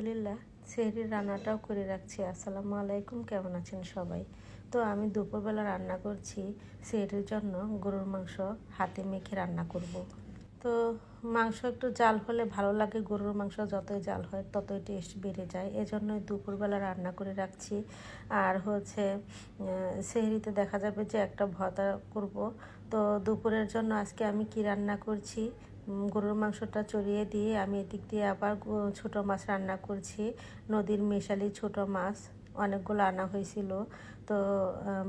আলহামদুলিল্লাহ সেহরির রান্নাটাও করে রাখছি। আসসালামু আলাইকুম, কেমন আছেন সবাই? তো আমি দুপুরবেলা রান্না করছি সেহরির জন্য গরুর মাংস হাতে মেখে রান্না করব। তো মাংস একটু জাল হলে ভালো লাগে, গরুর মাংস যতই জাল হয় ততই টেস্ট বেড়ে যায়, এজন্যই দুপুরবেলা রান্না করে রাখছি। আর সেহরিতে দেখা যাবে যে একটা ভর্তা করব। তো দুপুরের জন্য আজকে আমি কি রান্না করছি, গরুর মাংসটা চড়িয়ে দিয়ে আমি এদিক দিয়ে আবার ছোটো মাছ রান্না করছি। নদীর মেশালি ছোটো মাছ অনেকগুলো আনা হয়েছিল, তো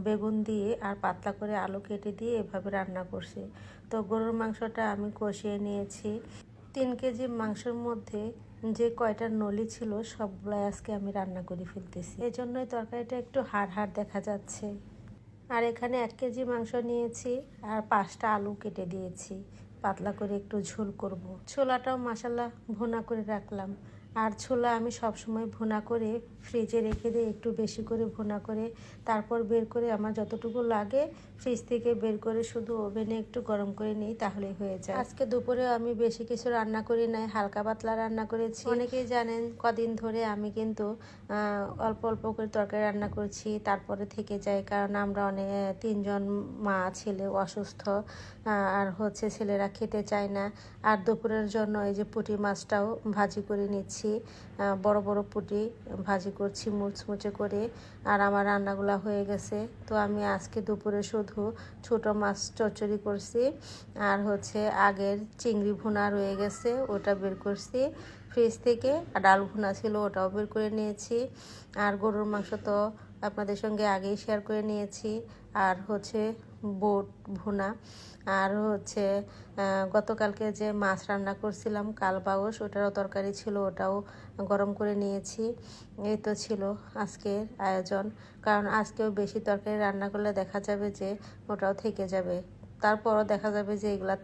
বেগুন দিয়ে আর পাতলা করে আলু কেটে দিয়ে এভাবে রান্না করছি। তো গরুর মাংসটা আমি কষিয়ে নিয়েছি। 3 কেজি মাংসের মধ্যে যে কয়টা নলি ছিল সবগুলো আজকে আমি রান্না করে ফেলতেছি, এই জন্যই তরকারিটা একটু হাড় হাড় দেখা যাচ্ছে। আর এখানে 1 কেজি মাংস নিয়েছি আর 5টা আলু কেটে দিয়েছি, পাতলা করে একটু ঝোল করব। ছোলাটাও মাশাল্লাহ ভুনা করে রাখলাম। আর ছোলা আমি সবসময় ভুনা করে ফ্রিজে রেখে দিই, একটু বেশি করে ভুনা করে তারপর বের করে আমার যতটুকু লাগে ফ্রিজ থেকে বের করে শুধু ওভেনে একটু গরম করে নিই, তাহলেই হয়ে যায়। আজকে দুপুরে আমি বেশি কিছু রান্না করি নাই, হালকা পাতলা রান্না করেছি। অনেকেই জানেন কদিন ধরে আমি কিন্তু অল্প অল্প করে তরকারি রান্না করছি, তারপরে থেকে যায়, কারণ আমরা অনেক 3 জন মা ছেলে অসুস্থ, আর ছেলেরা খেতে চায় না। আর দুপুরের জন্য এই যে পুঁটি মাছটাও ভাজি করে নিচ্ছি, বড় বড় পুঁটি ভাজি করছি মুচমুচে করে। আর আমার রান্নাগুলো হয়ে গেছে। তো আমি আজকে দুপুরে শুধু ছোট মাছ চচ্চড়ি করছি, আর আগের চিংড়ি ভুনা রয়ে গেছে ওটা বের করছি ফ্রিজ থেকে, আর ডাল ভুনা ছিল ওটাও বের করে নিয়েছি। আর গরুর মাংস তো আপনাদের সঙ্গে আগেই শেয়ার করে নিয়েছি। আর বোট ভুনা, আর গতকালকে যে মাছ রান্না করছিলাম কালবাউস, ওটারও তরকারি ছিল, ওটাও গরম করে নিয়েছি। এই তো ছিল আজকের আয়োজন, কারণ আজকেও বেশি তরকারি রান্না করলে দেখা যাবে যে ওটাও থেকে যাবে, তারপরও দেখা যাবে যে এগুলা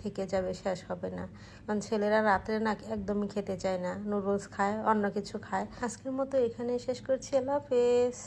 থেকে যাবে, শেষ হবে না। কারণ ছেলেরা রাত্রে না একদমই খেতে চায় না, নুডলস খায়, অন্য কিছু খায়। আজকের মতো এখানে শেষ করছি। আল্লাহ হাফেজ।